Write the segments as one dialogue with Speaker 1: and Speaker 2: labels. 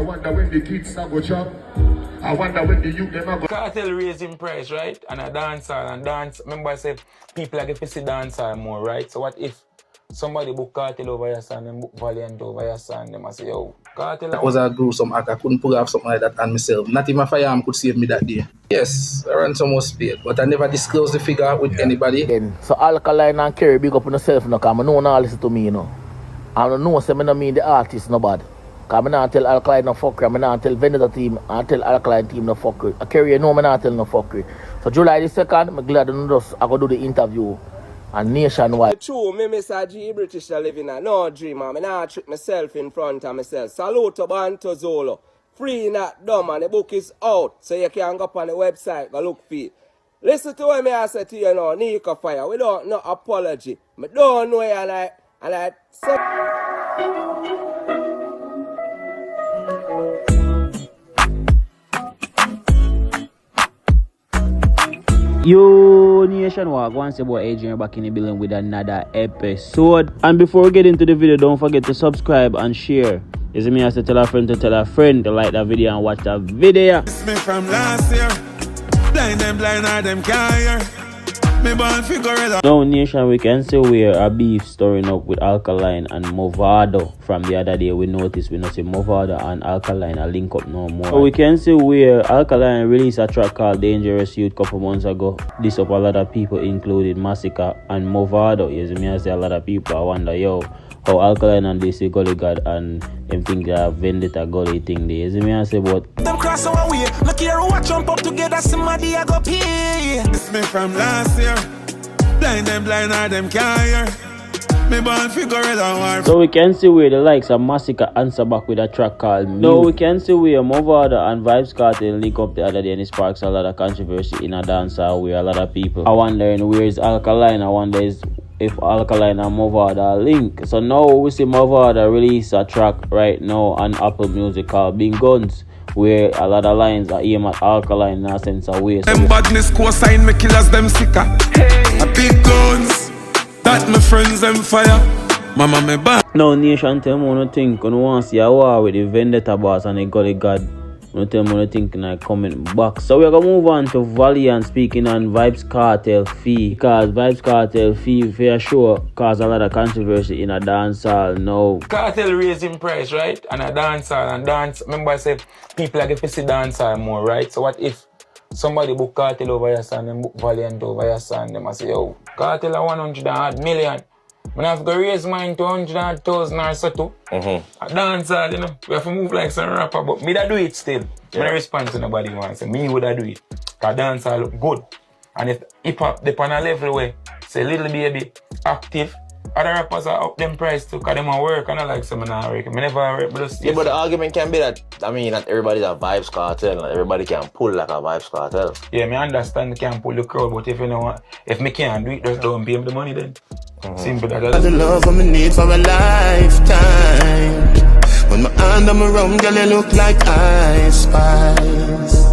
Speaker 1: wonder when the kids are go chop. I wonder when the youth them are go.
Speaker 2: Kartel raising price, right? And a dancer and dance. Remember I said people like to see dancer more, right? So what if somebody book Kartel over your son and book Valiant over your son? They must say, yo, Kartel.
Speaker 3: That was a gruesome act. I couldn't pull off something like that on myself. Not even my firearm could save me that day. Yes, I ransom was paid, but I never disclosed the figure with anybody.
Speaker 4: So Alkaline and Kerry, big up on yourself, no, because I know no listen to me, you know. I don't know, so I don't mean the artist, no bad. Because I don't tell Alkaline no fuckery, I don't tell Vendetta team, I tell Alkaline team no fuckery. I Kerry, you know, I don't tell no fuckery. So July the 2nd, I'm glad I go do the interview. And nationwide.
Speaker 5: True, me Mr. G British I live in a no dream, and I trick myself in front of myself. Salute to Banto Zolo. Free not dumb, and the book is out. So you can go up on the website, go look for it. Listen to what I say to you now, Nico Fire. We don't no apology. I don't know and I
Speaker 6: Yo Nation, what once about Adrian back in the building with another episode. And before we get into the video, don't forget to subscribe and share. You see me, I say tell a friend to like that video and watch that video.
Speaker 7: It's me from last year. Blind or them can't hear. Me born figure it out.
Speaker 6: Now Nation, we can see where a beef stirring up with Alkaline and Mavado. From the other day we noticed we not see Mavado and Alkaline are link up no more. So we can see where Alkaline released a track called Dangerous Youth couple months ago. This up a lot of people included Masicka and Mavado. You see me, I say a lot of people I wonder, yo, how Alkaline and this Gully God and them think that Vendetta Gully thing there. You see me, I say but
Speaker 7: them cross our way. Look here, we jump up together, somebody I go pee. It's me from last year. Blind or them can't hear. Me born figure it out.
Speaker 6: So we can see where the likes of Masicka answer back with a track called Me. Now we can see where Mavado and Vybz Kartel link up the other day and it sparks a lot of controversy in a dancer where a lot of people are wondering where is Alkaline. I wonder if Alkaline and Mavado are linked. So now we see Mavado release a track right now on Apple Music called Bing Guns, where a lot of lines are aimed at Alkaline in a sense of way.
Speaker 7: Them badness co-sign me killers them sicker. A big guns that my friends them fire. Mama me bad.
Speaker 6: Now Nation, tell me what you think. You want to see a war with the Vendetta boss and the Gully God. You tell me what you think in the comment box. So we're going to move on to Valiant speaking on Vybz Kartel fee. Because Vybz Kartel fee for sure cause a lot of controversy in a dancehall now.
Speaker 2: Kartel raising price, right? And a dancer and dance. Remember I said people like to see dancer more, right? So what if somebody book Kartel over your son and book Valiant over your son? They must say, yo, Kartel are 100 million. When I have to raise mine to 100,000 or so too. A dancer, you know, we have to move like some rapper, but me that do it still. Yeah. When I respond to nobody wants, me would I do it. Because dancer look good. And if hip hop they on a level where say little baby active, other rappers are up them price too, because them are work and I like some not work. I never work, but just
Speaker 8: yeah, but the argument can be that, I mean, not everybody's a Vybz Kartel, not everybody can pull like a Vybz Kartel.
Speaker 2: Yeah, me understand can pull the crowd, but if you know what, if me can't do it, just don't pay me the money then. Simple that.
Speaker 9: The love I need for a lifetime. When my hand on my rum, girl, you look like Ice Spice.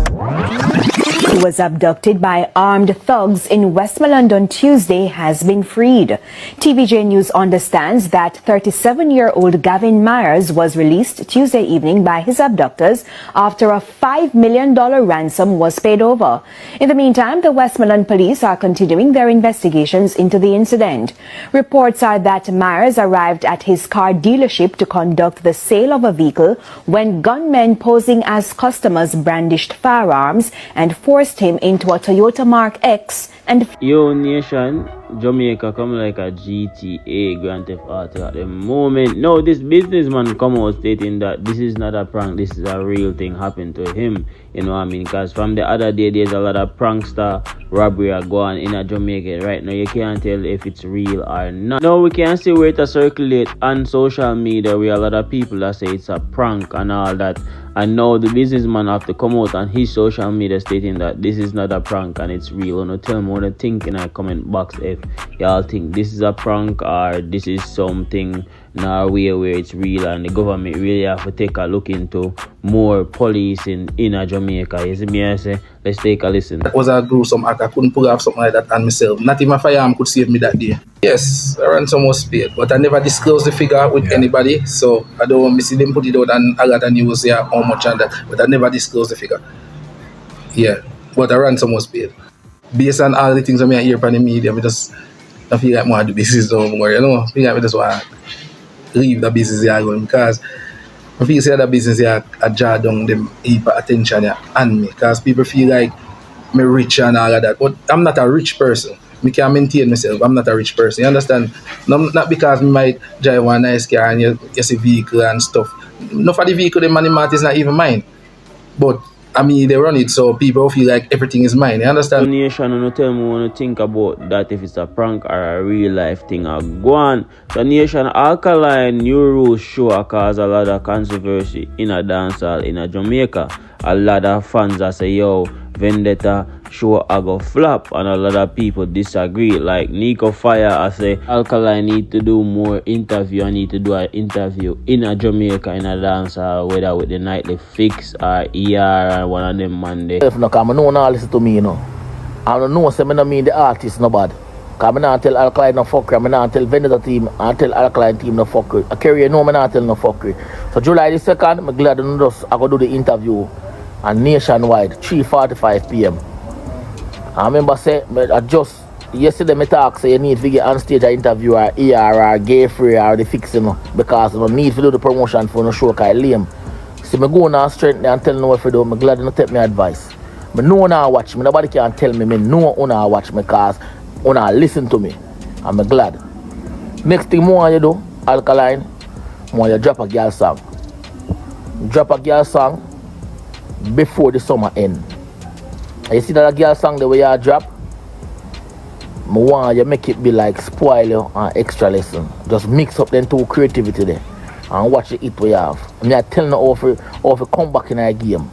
Speaker 10: Who was abducted by armed thugs in Westmoreland on Tuesday has been freed. TVJ News understands that 37-year-old Gavin Myers was released Tuesday evening by his abductors after a $5 million ransom was paid over. In the meantime, the Westmoreland police are continuing their investigations into the incident. Reports are that Myers arrived at his car dealership to conduct the sale of a vehicle when gunmen posing as customers brandished firearms and forced him into a Toyota Mark X and
Speaker 6: Yo Nation, Jamaica come like a GTA Grand Theft Auto at the moment. No, this businessman come out stating that this is not a prank, this is a real thing happened to him. You know what I mean? Because from the other day, there's a lot of prankster robbery are going in a Jamaica right now. You can't tell if it's real or not. Now we can see where it circulate on social media where a lot of people that say it's a prank and all that. And now the businessman have to come out on his social media stating that this is not a prank and it's real. You know, tell me what you think in a comment box if y'all think this is a prank or this is something Norway where it's real and the government really have to take a look into more police in Jamaica. You see me, I say, let's take a listen.
Speaker 3: That was a gruesome act. I couldn't pull off something like that on myself. Not even a firearm could save me that day. Yes, a ransom was paid, but I never disclosed the figure with anybody, so I don't want to see them put it out and I got a news here how much and that, but I never disclosed the figure. Yeah, but a ransom was paid. Based on all the things I hear from the media, I feel like I want to do business no more, you know? I feel like I just want to leave the business here going because I feel like the business here I draw down them heap of attention here on me because people feel like I'm rich and all of that, but I'm not a rich person. I can maintain myself. I'm not a rich person. You understand? Not because I might drive one nice car and you see vehicle and stuff. Enough of the vehicle, the money mark is not even mine. But I mean, they run it so people feel like everything is mine. You understand?
Speaker 6: Nation, you tell me when you think about that if it's a prank or a real life thing. Go on. The Nation Alkaline new rules show cause a lot of controversy in a dancehall in a Jamaica. A lot of fans that say, yo, Vendetta show I go flop, and a lot of people disagree. Like Nico Fire, I say Alkaline need to do more interview. I need to do an interview in a Jamaica in a dancehall, whether with the Nightly Fix or ER or one of them Monday.
Speaker 4: If no come, no one listen to me, you know. I don't know, say me no mean the artist no bad. Cause I not tell Alkaline no fucker, I not tell Vendetta team, I tell Alkaline team no fucker. I carry no, I not tell no fucker. So July the 2nd, I'm glad I go do the interview and nationwide, 3:45 p.m. I remember say, I just yesterday me talk say you need to get on stage an interview or ER or Gay Free or the Fix, you know, because you don't need to do the promotion for no show because lame. See me go on strength and tell no what to do, I'm glad you take me advice. I know now watch me, nobody can tell me, I know you watch me because you listen to me. I'm glad. Next thing more you do, Alkaline, more you drop a girl song. Drop a girl song before the summer end. And you see that girl song the way you drop? I want you make it be like spoiler and extra lesson. Just mix up them two creativity there and watch the hit we have. I tell you how to come back in our game.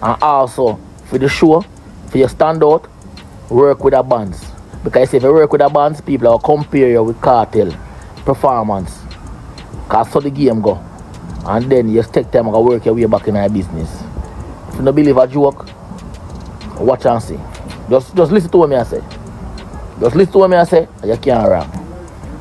Speaker 4: And also for the show, for your stand out, work with the bands. Because if you work with the bands, people will compare you with Kartel performance. Because so the game go. And then you take time and work your way back in our business. If you don't believe a joke, watch and see. Just listen to what I say. Just listen to what I say, and you can't rap.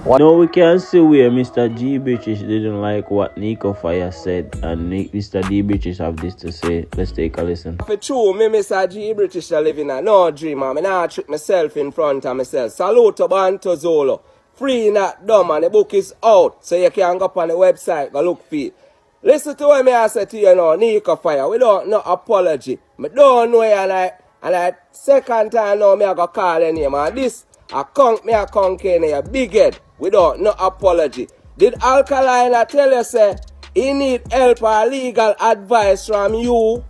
Speaker 6: No, we can see where Mr. G. British didn't like what Nico Fire said, and Mr. D. British have this to say. Let's take a listen.
Speaker 5: For true, me Mr. G. British are living a no dream, man. I not trick myself in front of myself. Salute to Banto Zolo. Free not dumb, and the book is out, so you can go up on the website, go look for it. Listen to what I say to you now, Nico Fire. We don't no apology. I don't know you, and I second time now I go call your name. And this, I conk in your big head. We don't no apology. Did Alkaline tell you say he need help or legal advice from you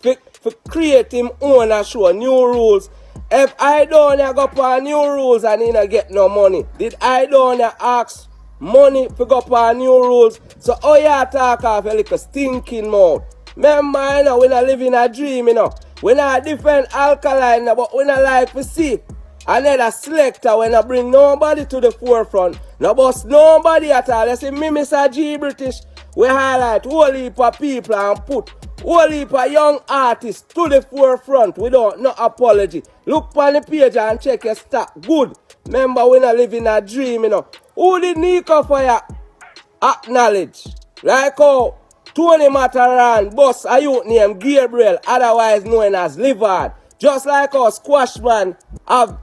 Speaker 5: for create him own a show, new rules? If I don't go for new rules and he not get no money, did I don't ask money for go for new rules? So how you talk off a little stinking mouth? Remember, you know, we not live in a dream, you know. We not defend Alkaline, but we not like to see another selector when I bring nobody to the forefront. No boss nobody at all. You see me, Mr. G. British, we highlight whole heap of people and put whole heap of young artists to the forefront without no apology. Look on the page and check your stock. Good. Remember, we not live in a dream, you know. Who did Nico Fire acknowledge? Like how Tony Mataran, boss a youth named Gabriel, otherwise known as Livard. Just like how Squashman have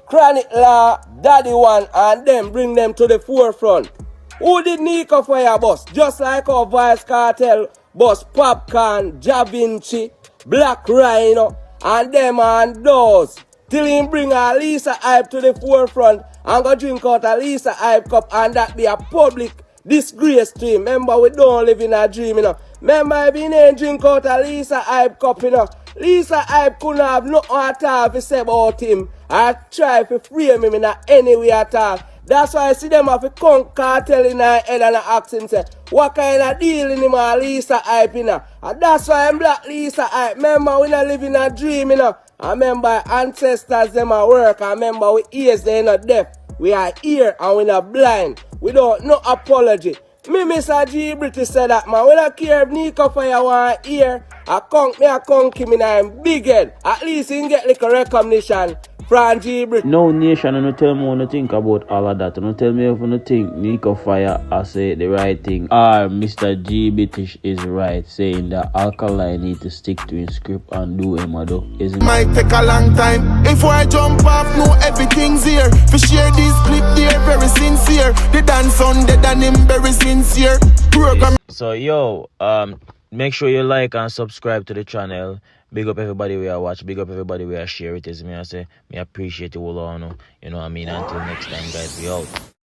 Speaker 5: Chronic Law, Daddy One, and them bring them to the forefront. Who did Nico Fire boss? Just like how Vybz Kartel boss Popcorn, Ja Vinci, Black Rhino, and them and those. Till him bring a Lisa Hype to the forefront and go drink out a Lisa Hype cup, and that be a public disgrace to him. Remember, we don't live in a dream, you know. Remember, if he didn't drink out a Lisa Hype cup, you know, Lisa Hype couldn't have nothing at all to say about him. I try to frame him in any way at all. That's why I see them have a Kartel in their head and ask him, say, what kind of deal in him and Lisa Hype, you know? And that's why I'm Black Lisa Hype. Remember, we not live in a dream, you know. I remember ancestors, them at work. I remember we ears, they not deaf. We are here and we not blind. We don't no apology. Me, Mr. G British said that, man. When I care if Nico Fire want hear, I conk him in a big head. At least he can get like a recognition from G British.
Speaker 6: No nation, and tell me what you think about all of that. Don't tell me if you think Nico Fire I say the right thing. Or Mr. G British is right, saying that Alkaline need to stick to his script and do Mavado.
Speaker 9: Might take a long time. If I jump off, know everything's here. For share this clip, they're very sincere. The dance on dead and him very sincere. Program.
Speaker 6: So yo, make sure you like and subscribe to the channel. Big up everybody we are watch. Big up everybody we are share it. Is me I say me appreciate you all. You know what I mean. Until next time, guys, we out.